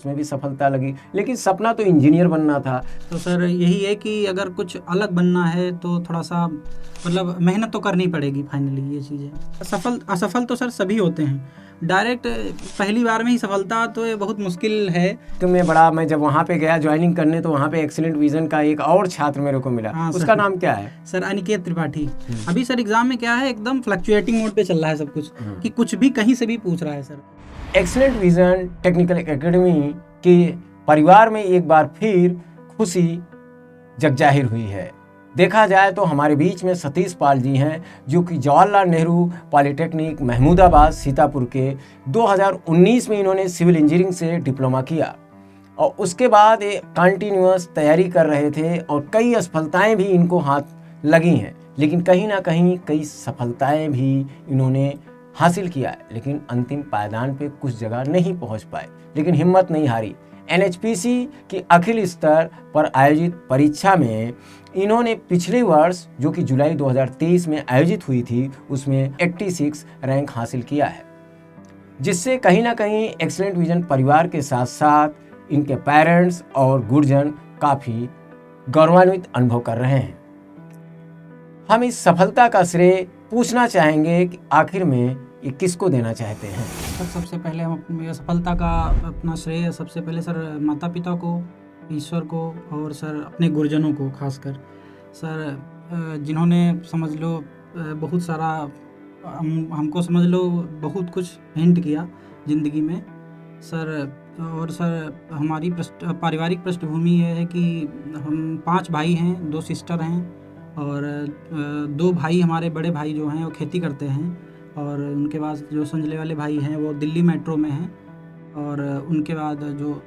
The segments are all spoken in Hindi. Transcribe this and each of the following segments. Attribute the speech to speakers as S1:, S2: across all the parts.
S1: उसमें भी सफलता लगी, लेकिन सपना तो इंजीनियर बनना था।
S2: तो सर यही है कि अगर कुछ अलग बनना है तो थोड़ा सा मतलब मेहनत तो करनी पड़ेगी फाइनली। ये चीज़ें सफल असफल तो सर सभी होते हैं, डायरेक्ट पहली बार में ही सफलता तो ये बहुत मुश्किल है।
S1: तो मैं जब वहाँ पे गया ज्वाइनिंग करने तो वहाँ पे एक्सीलेंट विजन का एक और छात्र मेरे को मिला।
S2: हाँ
S1: उसका
S2: सर।
S1: नाम क्या है?
S2: सर अनिकेत त्रिपाठी। अभी सर एग्जाम में क्या है, एकदम फ्लक्चुएटिंग मोड पे चल रहा है सब कुछ, कि कुछ भी कहीं से भी पूछ रहा है sir.
S1: Excellent vision technical academy के परिवार में एक बार फिर खुशी जगजाहिर हुई है। देखा जाए तो हमारे बीच में सतीश पाल जी हैं, जो कि जवाहरलाल नेहरू पॉलिटेक्निक महमूदाबाद सीतापुर के 2019 में इन्होंने सिविल इंजीनियरिंग से डिप्लोमा किया और उसके बाद कंटिन्यूअस तैयारी कर रहे थे और कई असफलताएं भी इनको हाथ लगी हैं, लेकिन कहीं ना कहीं कई सफलताएं भी इन्होंने हासिल किया है, लेकिन अंतिम पायदान पे कुछ जगह नहीं पहुंच पाए, लेकिन हिम्मत नहीं हारी। एनएचपीसी की अखिल स्तर पर आयोजित परीक्षा में इन्होंने पिछले वर्ष जो कि जुलाई 2023 में आयोजित हुई थी उसमें 86 रैंक हासिल किया है, जिससे कहीं ना कहीं एक्सीलेंट विजन परिवार के साथ साथ इनके पेरेंट्स और गुरुजन काफ़ी गौरवान्वित अनुभव कर रहे हैं। हम इस सफलता का श्रेय पूछना चाहेंगे कि आखिर में ये किसको देना चाहते हैं?
S2: सर सबसे पहले हम अपनी सफलता का अपना श्रेय सबसे पहले सर माता पिता को, ईश्वर को और सर अपने गुरुजनों को खासकर सर, जिन्होंने समझ लो बहुत सारा हमको समझ लो बहुत कुछ हिंट किया ज़िंदगी में सर। और सर हमारी पारिवारिक पृष्ठभूमि ये है कि हम 5 भाई हैं, 2 सिस्टर हैं और 2 भाई हमारे बड़े भाई जो हैं वो खेती करते हैं और उनके बाद जो संजले वाले भाई हैं वो दिल्ली मेट्रो में हैं और उनके बाद जो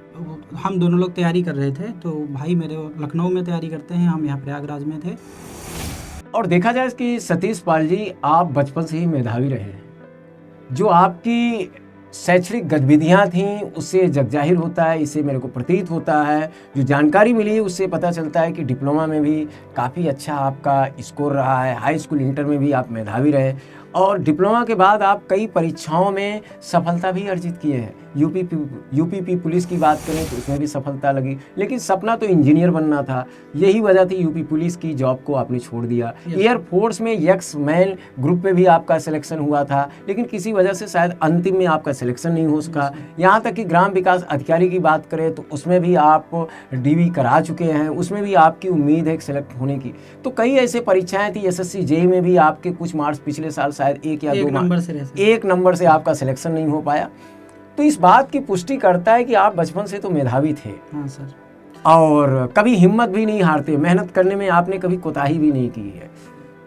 S2: हम दोनों लोग तैयारी कर रहे थे, तो भाई मेरे लखनऊ में तैयारी करते हैं, हम यहाँ प्रयागराज में थे।
S1: और देखा जाए कि सतीश पाल जी आप बचपन से ही मेधावी रहे हैं, जो आपकी शैक्षणिक गतिविधियां थीं उससे जगजाहिर होता है, इससे मेरे को प्रतीत होता है। जो जानकारी मिली उससे पता चलता है कि डिप्लोमा में भी काफ़ी अच्छा आपका स्कोर रहा है, हाई स्कूल इंटर में भी आप मेधावी रहे और डिप्लोमा के बाद आप कई परीक्षाओं में सफलता भी अर्जित किए हैं। यूपीपी पुलिस की बात करें तो उसमें भी सफलता लगी, लेकिन सपना तो इंजीनियर बनना था। यही वजह थी यूपी पुलिस की जॉब को आपने छोड़ दिया। एयरफोर्स में यक्स मैन ग्रुप पे भी आपका सिलेक्शन हुआ था, लेकिन किसी वजह से शायद अंतिम में आपका सिलेक्शन नहीं हो सका। यहाँ तक कि ग्राम विकास अधिकारी की बात करें तो उसमें भी आप डीवी करा चुके हैं, उसमें भी आपकी उम्मीद है सेलेक्ट होने की। तो कई ऐसे परीक्षाएं थी, एसएससी जेईई में भी आपके कुछ मार्क्स पिछले साल शायद 1 या 2 नंबर से आपका सिलेक्शन नहीं हो पाया। तो इस बात की पुष्टि करता है कि आप बचपन से तो मेधावी थे।
S2: हाँ सर।
S1: और कभी हिम्मत भी नहीं हारते, मेहनत करने में आपने कभी कोताही भी नहीं की है।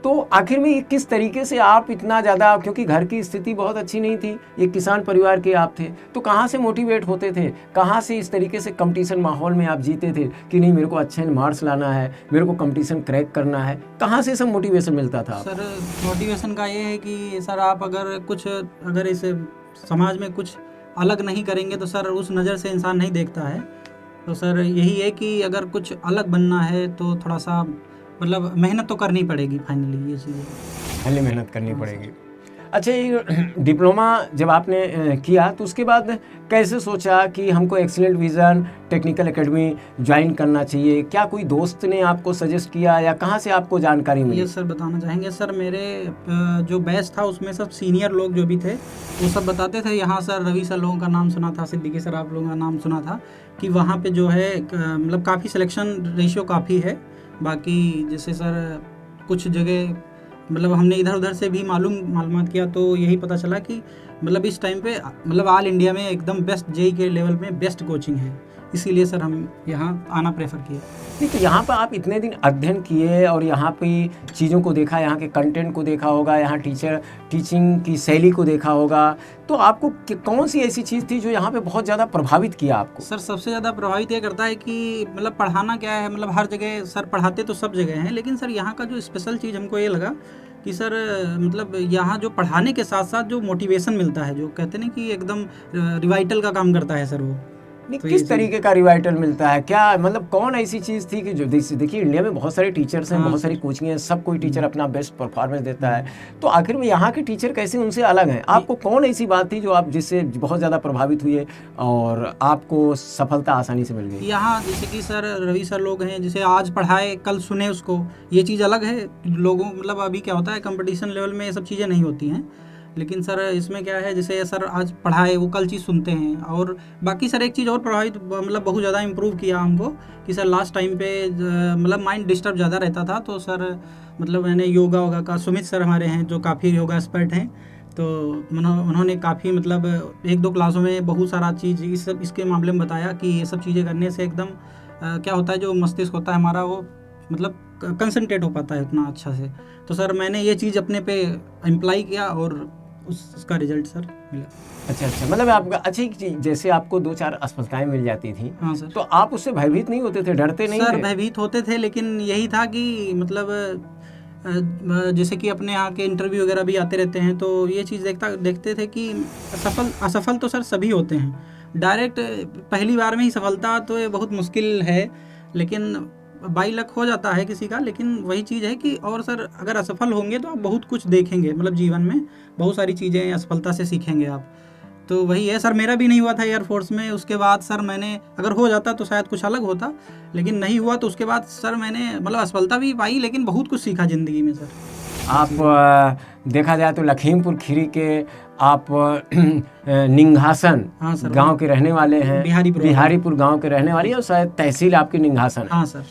S1: तो आखिर में किस तरीके से आप इतना ज़्यादा, क्योंकि घर की स्थिति बहुत अच्छी नहीं थी, एक किसान परिवार के आप थे, तो कहाँ से मोटिवेट होते थे, कहाँ से इस तरीके से कंपटीशन माहौल में आप जीते थे कि नहीं मेरे को अच्छे मार्क्स लाना है, मेरे को कंपटीशन क्रैक करना है, कहाँ से सब मोटिवेशन मिलता था?
S2: सर मोटिवेशन का ये है कि सर आप अगर इस समाज में कुछ अलग नहीं करेंगे तो सर उस नज़र से इंसान नहीं देखता है। तो सर यही है कि अगर कुछ अलग बनना है तो थोड़ा सा मतलब मेहनत तो करनी पड़ेगी फाइनली। ये चीज़ें
S1: पहले मेहनत करनी पड़ेगी। अच्छा, ये डिप्लोमा जब आपने किया तो उसके बाद कैसे सोचा कि हमको excellent vision technical academy join करना चाहिए? क्या कोई दोस्त ने आपको सजेस्ट किया या कहाँ से आपको जानकारी मिली?
S2: ये सर बताना चाहेंगे। सर मेरे जो बैच था उसमें सब सीनियर लोग जो भी थे वो सब बताते थे। यहाँ सर रवि सर लोगों का नाम सुना था, सिद्दीकी सर आप लोगों का नाम सुना था कि वहाँ पे जो है मतलब काफ़ी सिलेक्शन रेशियो काफ़ी है। बाकी जैसे सर कुछ जगह मतलब हमने इधर उधर से भी मालूमात किया तो यही पता चला कि मतलब इस टाइम पे मतलब ऑल इंडिया में एकदम बेस्ट जेईई के लेवल में बेस्ट कोचिंग है, इसीलिए सर हम यहाँ आना प्रेफर किया।
S1: नहीं तो यहाँ पर आप इतने दिन अध्ययन किए और यहाँ पे चीज़ों को देखा, यहाँ के कंटेंट को देखा होगा, यहाँ टीचिंग की शैली को देखा होगा, तो आपको कौन सी ऐसी चीज़ थी जो यहाँ पे बहुत ज़्यादा प्रभावित किया आपको?
S2: सर सबसे ज़्यादा प्रभावित ये करता है कि मतलब पढ़ाना क्या है, मतलब हर जगह सर पढ़ाते तो सब जगह हैं, लेकिन सर यहाँ का जो स्पेशल चीज़ हमको ये लगा कि सर मतलब यहाँ जो पढ़ाने के साथ साथ जो मोटिवेशन मिलता है, जो कहते हैं कि एकदम रिवाइटल का काम करता है सर वो,
S1: नहीं,
S2: तो ये
S1: किस
S2: चीज़-
S1: तरीके का रिवाइटल मिलता है, क्या मतलब कौन ऐसी चीज़ थी कि जो देखिए इंडिया में बहुत सारे टीचर्स हैं,
S2: हाँ,
S1: बहुत सारी
S2: सर।
S1: कोचिंग हैं, सब कोई टीचर अपना बेस्ट परफॉर्मेंस देता है, तो आखिर में यहाँ के टीचर कैसे उनसे अलग हैं? आपको कौन ऐसी बात थी जो आप जिससे बहुत ज़्यादा प्रभावित हुए और आपको सफलता आसानी से मिल गई?
S2: यहाँ जैसे कि सर रवि सर लोग हैं, जैसे आज पढ़ाए कल सुने उसको, ये चीज़ अलग है लोगों, मतलब अभी क्या होता है कंपटीशन लेवल में ये सब चीज़ें नहीं होती हैं, लेकिन सर इसमें क्या है, जैसे सर आज पढ़ाए वो कल चीज़ सुनते हैं। और बाकी सर एक चीज़ और प्रभावित मतलब बहुत ज़्यादा इम्प्रूव किया हमको कि सर लास्ट टाइम पे मतलब माइंड डिस्टर्ब ज़्यादा रहता था, तो सर मतलब मैंने योगा वोगा का, सुमित सर हमारे हैं जो काफ़ी योगा एक्सपर्ट हैं, तो उन्होंने काफ़ी मतलब 1-2 क्लासों में बहुत सारा चीज़ इसके मामले में बताया कि ये सब चीज़ें करने से एकदम क्या होता है, जो मस्तिष्क होता है हमारा वो मतलब कंसंट्रेट हो पाता है उतना अच्छा से। तो सर मैंने ये चीज़ अपने पे अप्लाई किया और उसका रिजल्ट सर मिला।
S1: अच्छा, मतलब आपका अच्छी चीज़, जैसे आपको 2-4 असफलताएं मिल जाती थी,
S2: हाँ सर।
S1: तो आप उससे भयभीत नहीं होते थे, डरते नहीं
S2: सर
S1: थे?
S2: भयभीत होते थे, लेकिन यही था कि मतलब जैसे कि अपने यहाँ के इंटरव्यू वगैरह भी आते रहते हैं, तो ये चीज़ देखते थे कि असफल तो सर सभी होते हैं, डायरेक्ट पहली बार में ही सफलता तो ये बहुत मुश्किल है, लेकिन बाई लक हो जाता है किसी का। लेकिन वही चीज़ है कि और सर अगर असफल होंगे तो आप बहुत कुछ देखेंगे, मतलब जीवन में बहुत सारी चीज़ें असफलता से सीखेंगे आप। तो वही है सर, मेरा भी नहीं हुआ था एयरफोर्स में, उसके बाद सर मैंने अगर हो जाता तो शायद कुछ अलग होता, लेकिन नहीं हुआ, तो उसके बाद सर मैंने मतलब असफलता भी पाई, लेकिन बहुत कुछ सीखा ज़िंदगी में सर।
S1: आप देखा जाए तो लखीमपुर खीरी के आप निंघासन
S2: हाँ सर,
S1: गांव के रहने वाले हैं, बिहारीपुर गांव के रहने वाले हैं, और शायद तहसील आपकी निंघासन है।
S2: हाँ सर।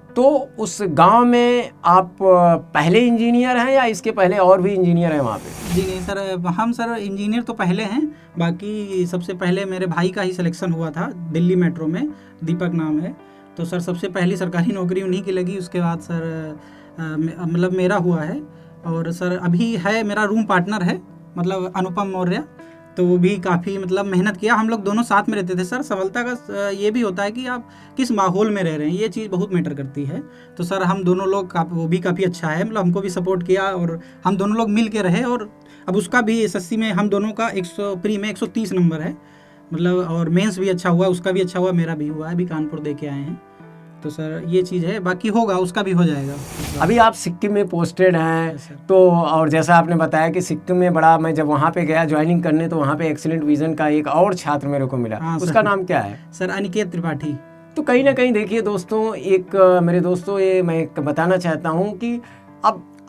S1: तो उस गांव में आप पहले इंजीनियर हैं या इसके पहले और भी इंजीनियर हैं वहाँ पे?
S2: जी नहीं सर, हम सर इंजीनियर तो पहले हैं, बाकी सबसे पहले मेरे भाई का ही सिलेक्शन हुआ था दिल्ली मेट्रो में, दीपक नाम है, तो सर सबसे पहली सरकारी नौकरी उन्हीं की लगी, उसके बाद सर मतलब मेरा हुआ है। और सर अभी है मेरा रूम पार्टनर है, मतलब अनुपम मौर्य, तो वो भी काफ़ी मतलब मेहनत किया, हम लोग दोनों साथ में रहते थे। सर सफलता का ये भी होता है कि आप किस माहौल में रह रहे हैं, ये चीज़ बहुत मैटर करती है। तो सर हम दोनों लोग वो भी काफ़ी अच्छा है, मतलब हमको भी सपोर्ट किया और हम दोनों लोग मिल के रहे। और अब उसका भी एसएससी में हम दोनों का 100 प्री में 130 नंबर है, मतलब और मेंस भी अच्छा हुआ, उसका भी अच्छा हुआ, मेरा भी हुआ है, अभी कानपुर दे के आए हैं। तो सर ये चीज़ है, बाकी होगा, उसका भी हो जाएगा।
S1: अभी आप सिक्किम में पोस्टेड हैं,
S2: सर।
S1: तो और जैसा आपने बताया कि सिक्किम में बड़ा, मैं जब वहाँ पे गया ज्वाइनिंग करने, तो वहाँ पे एक्सीलेंट विजन का एक और छात्र मेरे को मिला।
S2: हाँ,
S1: उसका
S2: सर।
S1: नाम क्या है?
S2: सर अनिकेत त्रिपाठी।
S1: तो कहीं ना कहीं देखिए दोस्तों, एक मेरे दोस्तों, ये मैं बताना चाहता हूँ कि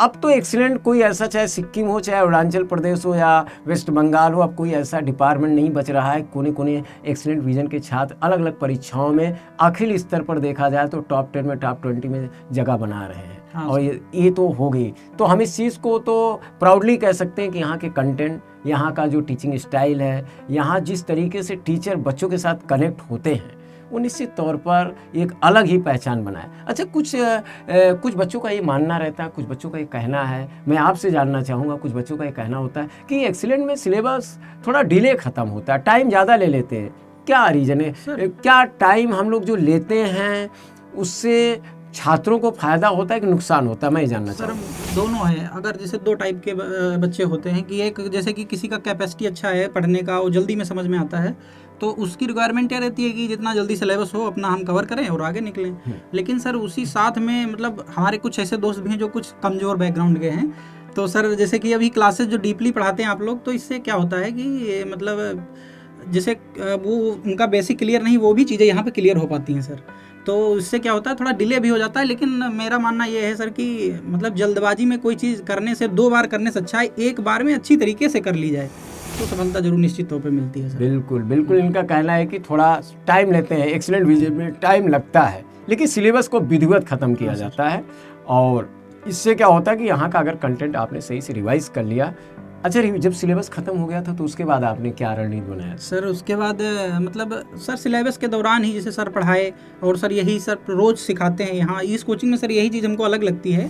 S1: अब तो एक्सीलेंट कोई ऐसा, चाहे सिक्किम हो, चाहे अरुणाचल प्रदेश हो या वेस्ट बंगाल हो, अब कोई ऐसा डिपार्टमेंट नहीं बच रहा है। कोने कोने एक्सीलेंट विजन के छात्र अलग अलग परीक्षाओं में अखिल स्तर पर देखा जाए तो टॉप 10 में, टॉप 20 में जगह बना रहे हैं।
S2: हाँ,
S1: और ये तो हो गई, तो हम इस चीज़ को तो प्राउडली कह सकते हैं कि यहाँ के कंटेंट, यहाँ का जो टीचिंग स्टाइल है, यहाँ जिस तरीके से टीचर बच्चों के साथ कनेक्ट होते हैं, वो निश्चित तौर पर एक अलग ही पहचान बनाए। अच्छा, कुछ बच्चों का ये मानना रहता है, कुछ बच्चों का ये कहना है, मैं आपसे जानना चाहूँगा, कुछ बच्चों का ये कहना होता है कि एक्सीलेंट में सिलेबस थोड़ा डिले ख़त्म होता है, टाइम ज़्यादा ले लेते हैं। क्या रीज़न है? क्या टाइम हम लोग जो लेते हैं उससे छात्रों को फ़ायदा होता है कि नुकसान होता है? मैं ये जानना
S2: सर
S1: चाहूँगा।
S2: दोनों है। अगर जैसे 2 टाइप के बच्चे होते हैं कि एक जैसे कि किसी का कैपेसिटी अच्छा है पढ़ने का, वो जल्दी में समझ में आता है, तो उसकी रिक्वायरमेंट क्या रहती है कि जितना जल्दी सिलेबस हो अपना हम कवर करें और आगे निकलें। लेकिन सर उसी साथ में मतलब हमारे कुछ ऐसे दोस्त भी हैं जो कुछ कमज़ोर बैकग्राउंड के हैं, तो सर जैसे कि अभी क्लासेस जो डीपली पढ़ाते हैं आप लोग, तो इससे क्या होता है कि मतलब जैसे वो उनका बेसिक क्लियर नहीं, वो भी चीज़ें यहाँ पे क्लियर हो पाती हैं सर, तो इससे क्या होता है थोड़ा डिले भी हो जाता है। लेकिन मेरा मानना ये है सर कि मतलब जल्दबाजी में कोई चीज़ करने से 2 बार करने से अच्छा है एक बार में अच्छी तरीके से कर ली जाए, तो सफलता जरूर निश्चित तौर पे मिलती है सर।
S1: बिल्कुल बिल्कुल, इनका कहना है कि थोड़ा टाइम लेते हैं, एक्सीलेंट विजन में टाइम लगता है, लेकिन सिलेबस को विधिवत ख़त्म किया जाता है। और इससे क्या होता है कि यहाँ का अगर कंटेंट आपने सही से रिवाइज कर लिया। अच्छा, जब सिलेबस ख़त्म हो गया था तो उसके बाद आपने क्या रणनीति बनाया?
S2: सर उसके बाद मतलब सर सिलेबस के दौरान ही जैसे सर पढ़ाए, और सर यही सर रोज़ सिखाते हैं यहाँ इस कोचिंग में। सर यही चीज़ हमको अलग लगती है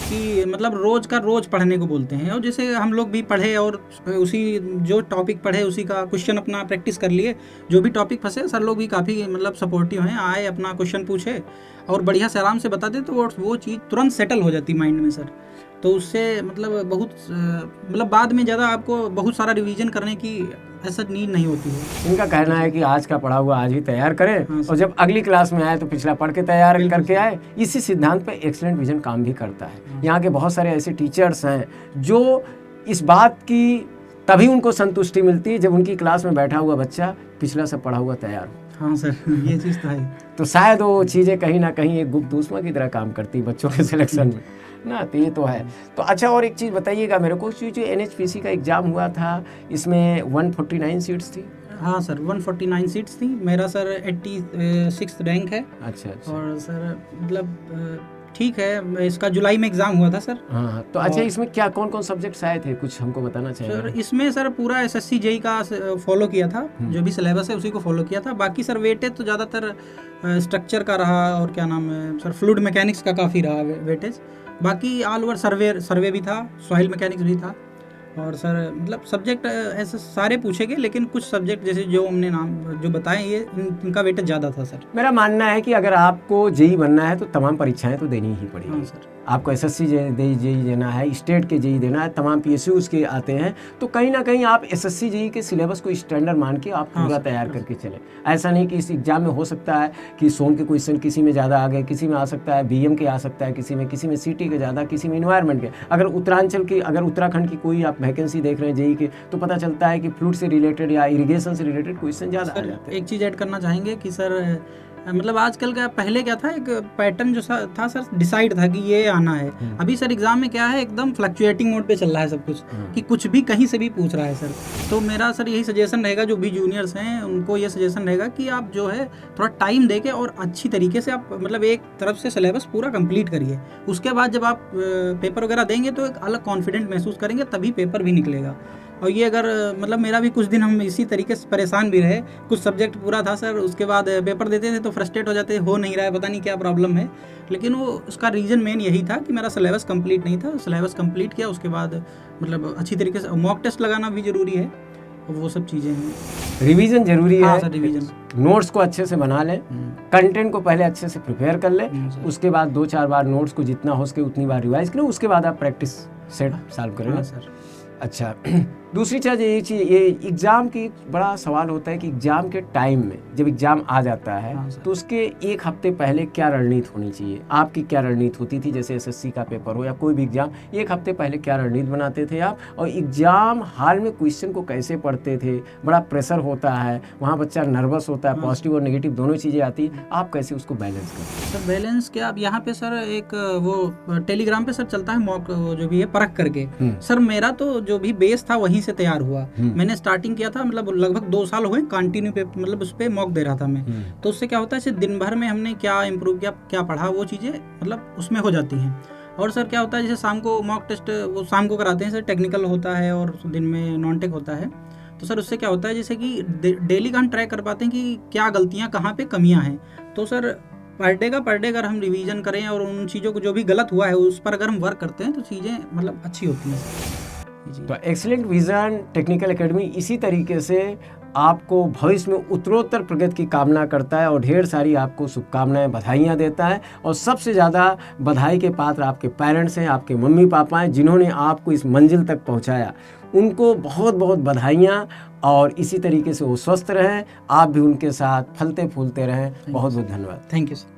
S2: कि मतलब रोज़ का रोज़ पढ़ने को बोलते हैं, और जैसे हम लोग भी पढ़े और उसी जो टॉपिक पढ़े उसी का क्वेश्चन अपना प्रैक्टिस कर लिए, जो भी टॉपिक फंसे सर लोग भी काफ़ी मतलब सपोर्टिव हैं, आए अपना क्वेश्चन पूछे और बढ़िया से आराम से बताते, तो वो चीज़ तुरंत सेटल हो जाती माइंड में सर। तो उससे मतलब बहुत मतलब बाद में ज़्यादा आपको बहुत सारा रिवीजन करने की ऐसा नीड नहीं होती है।
S1: इनका कहना है कि आज का पढ़ा हुआ आज ही तैयार करें
S2: हाँ सर।
S1: और जब अगली क्लास में आए तो पिछला पढ़ के तैयार
S2: बिल्कुल
S1: करके
S2: सर।
S1: आए। इसी सिद्धांत पे एक्सीलेंट विजन काम भी करता है। यहाँ के बहुत सारे ऐसे टीचर्स हैं जो इस बात की तभी उनको संतुष्टि मिलती है जब उनकी क्लास में बैठा हुआ बच्चा पिछला सब पढ़ा हुआ तैयार हो।
S2: हाँ सर, ये चीज़ तो है।
S1: तो शायद वो चीज़ें कहीं ना कहीं एक गुप्त दुश्मन की तरह काम करती है बच्चों के सिलेक्शन में ना। तो ये तो है। तो अच्छा, और एक चीज़ बताइएगा मेरे को, जो NHPC का एग्ज़ाम हुआ था इसमें 149 सीट्स थी।
S2: हाँ सर, 149 सीट्स थी। मेरा सर 86 रैंक है।
S1: अच्छा अच्छा।
S2: और सर मतलब ठीक है, इसका जुलाई में एग्ज़ाम हुआ था सर।
S1: हाँ तो अच्छा, इसमें क्या कौन कौन सब्जेक्ट्स आए थे, कुछ हमको बताना
S2: सर
S1: चाहिए।
S2: इसमें सर पूरा SSC JEE का फॉलो किया था, जो भी सिलेबस है उसी को फॉलो किया था। बाकी सर वेटेज तो ज़्यादातर स्ट्रक्चर का रहा, और क्या नाम है सर, फ्लूइड मैकेनिक्स का काफ़ी रहा वेटेज। बाकी ऑल ओवर सर्वे भी था, सॉइल मैकेनिक्स भी था। और सर मतलब सब्जेक्ट ऐसे सारे पूछे गए, लेकिन कुछ सब्जेक्ट जैसे जो हमने नाम जो बताए ये इनका वेटेज ज़्यादा था सर।
S1: मेरा मानना है कि अगर आपको जेई बनना है तो तमाम परीक्षाएं तो देनी ही पड़ेगी।
S2: हाँ सर।
S1: आपको SSC जेई देना है, स्टेट के जेई देना है, तमाम PSUs के आते हैं। तो कहीं ना कहीं आप SSC जेई के सिलेबस को स्टैंडर्ड मान के आप पूरा तैयार करके चलें। ऐसा नहीं कि इस एग्जाम में हो सकता है कि सोम के क्वेश्चन किसी में ज़्यादा आ गए, किसी में आ सकता है BM के आ सकता है, किसी में CT के ज़्यादा, किसी में इन्वायरमेंट के। अगर उत्तराखंड की कोई आप वैकेंसी देख रहे हैं जेई के, तो पता चलता है कि फ्लूइड से रिलेटेड या इरिगेशन से रिलेटेड क्वेश्चन ज़्यादा आ जाते हैं।
S2: एक चीज़ ऐड करना चाहेंगे कि सर मतलब आजकल का पहले क्या था, एक पैटर्न जो था सर, डिसाइड था कि ये आना है। अभी सर एग्जाम में क्या है, एकदम फ्लक्चुएटिंग मोड पे चल रहा है सब कुछ, कि कुछ भी कहीं से भी पूछ रहा है सर। तो मेरा सर यही सजेशन रहेगा, जो भी जूनियर्स हैं उनको ये सजेशन रहेगा कि आप जो है थोड़ा टाइम देके और अच्छी तरीके से आप मतलब एक तरफ से सिलेबस पूरा कंप्लीट करिए। उसके बाद जब आप पेपर वगैरह देंगे तो एक अलग कॉन्फिडेंट महसूस करेंगे, तभी पेपर भी निकलेगा। और ये अगर मतलब मेरा भी कुछ दिन हम इसी तरीके से परेशान भी रहे, कुछ सब्जेक्ट पूरा था सर, उसके बाद पेपर देते थे तो फ्रस्ट्रेट हो जाते, हो नहीं रहा है, पता नहीं क्या प्रॉब्लम है। लेकिन वो उसका रीज़न मेन यही था कि मेरा सिलेबस कंप्लीट नहीं था। सिलेबस कंप्लीट किया, उसके बाद मतलब अच्छी तरीके से मॉक टेस्ट लगाना भी ज़रूरी है, और वो सब चीज़ें हैं।
S1: रिवीजन जरूरी है।
S2: हाँ सर, रिवीजन।
S1: नोट्स को अच्छे से बना लें, कंटेंट को पहले अच्छे से प्रिपेयर कर लें, उसके बाद 2-4 बार नोट्स को जितना हो सके उतनी बार रिवाइज करें, उसके बाद आप प्रैक्टिस सेट सॉल्व करें।
S2: हाँ सर।
S1: अच्छा, दूसरी चीज़ ये एग्ज़ाम की बड़ा सवाल होता है कि एग्ज़ाम के टाइम में जब एग्ज़ाम आ जाता है तो उसके 1 हफ्ते पहले क्या रणनीति होनी चाहिए। आपकी क्या रणनीति होती थी, जैसे SSC का पेपर हो या कोई भी एग्ज़ाम, 1 हफ्ते पहले क्या रणनीति बनाते थे आप, और एग्ज़ाम हाल में क्वेश्चन को कैसे पढ़ते थे। बड़ा प्रेशर होता है वहाँ, बच्चा नर्वस होता है, पॉजिटिव और नेगेटिव दोनों चीज़ें आती हैं, आप कैसे उसको बैलेंस करते हैं।
S2: सर बैलेंस क्या, अब यहाँ पे सर एक वो टेलीग्राम पे सर चलता है मॉक, जो भी है परख करके। सर मेरा तो जो भी बेस था वहीं से तैयार हुआ। मैंने स्टार्टिंग किया था, मतलब लगभग 2 साल हुए कंटिन्यू पे, मतलब उस पर मॉक दे रहा था मैं। तो उससे क्या होता है, दिन भर में हमने क्या इम्प्रूव किया, क्या पढ़ा, वो चीज़ें मतलब उसमें हो जाती हैं। और सर क्या होता है, जैसे शाम को मॉक टेस्ट वो शाम को कराते हैं सर, टेक्निकल होता है और दिन में नॉन टेक होता है। तो सर उससे क्या होता है, जैसे कि डेली का हम ट्रैक कर पाते हैं कि क्या गलतियाँ कहाँ पे कमियाँ हैं। तो सर पर डे अगर हम रिवीजन करें और उन चीज़ों को जो भी गलत हुआ है उस पर अगर हम वर्क करते हैं तो चीज़ें मतलब अच्छी होती हैं।
S1: तो एक्सीलेंट विजन टेक्निकल एकेडमी इसी तरीके से आपको भविष्य में उत्तरोत्तर प्रगति की कामना करता है और ढेर सारी आपको शुभकामनाएं, बधाइयां देता है। और सबसे ज़्यादा बधाई के पात्र आपके पेरेंट्स हैं, आपके मम्मी पापा हैं, जिन्होंने आपको इस मंजिल तक पहुंचाया। उनको बहुत बहुत बधाइयाँ, और इसी तरीके से वो स्वस्थ रहें, आप भी उनके साथ फलते फूलते रहें। बहुत बहुत धन्यवाद।
S2: Thank you sir.